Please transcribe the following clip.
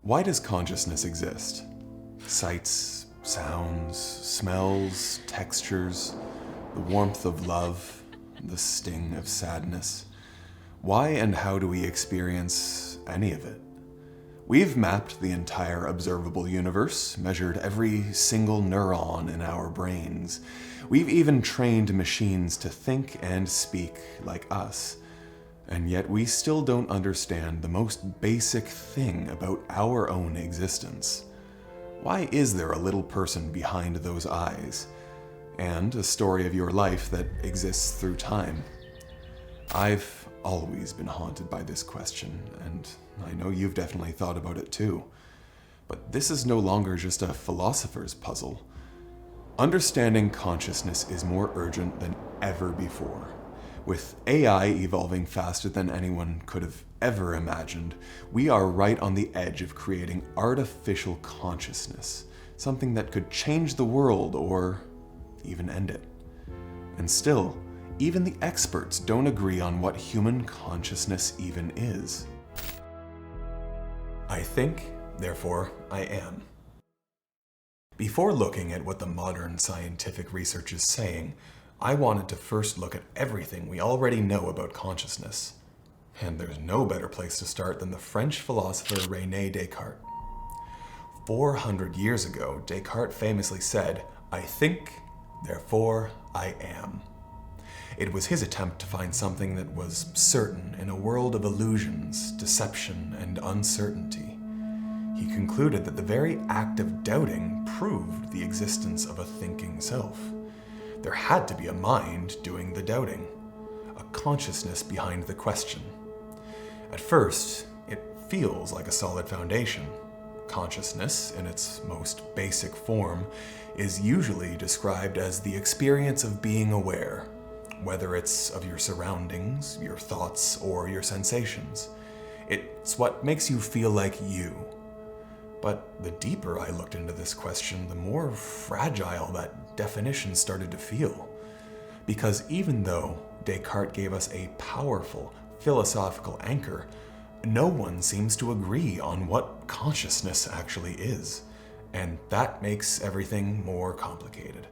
Why does consciousness exist? Sights, sounds, smells, textures, the warmth of love, the sting of sadness. Why and how do we experience any of it? We've mapped the entire observable universe, measured every single neuron in our brains. We've even trained machines to think and speak like us. And yet we still don't understand the most basic thing about our own existence. Why is there a little person behind those eyes? And a story of your life that exists through time? I've always been haunted by this question, and I know you've definitely thought about it too. But this is no longer just a philosopher's puzzle. Understanding consciousness is more urgent than ever before. With AI evolving faster than anyone could have ever imagined, we are right on the edge of creating artificial consciousness, something that could change the world or even end it. And still, even the experts don't agree on what human consciousness even is. I think, therefore I am. Before looking at what the modern scientific research is saying, I wanted to first look at everything we already know about consciousness. And there's no better place to start than the French philosopher René Descartes. 400 years ago, Descartes famously said, "I think, therefore I am." It was his attempt to find something that was certain in a world of illusions, deception, and uncertainty. He concluded that the very act of doubting proved the existence of a thinking self. There had to be a mind doing the doubting, a consciousness behind the question. At first, it feels like a solid foundation. Consciousness, in its most basic form, is usually described as the experience of being aware, whether it's of your surroundings, your thoughts, or your sensations. It's what makes you feel like you. But the deeper I looked into this question, the more fragile that definition started to feel. Because even though Descartes gave us a powerful philosophical anchor, no one seems to agree on what consciousness actually is. And that makes everything more complicated.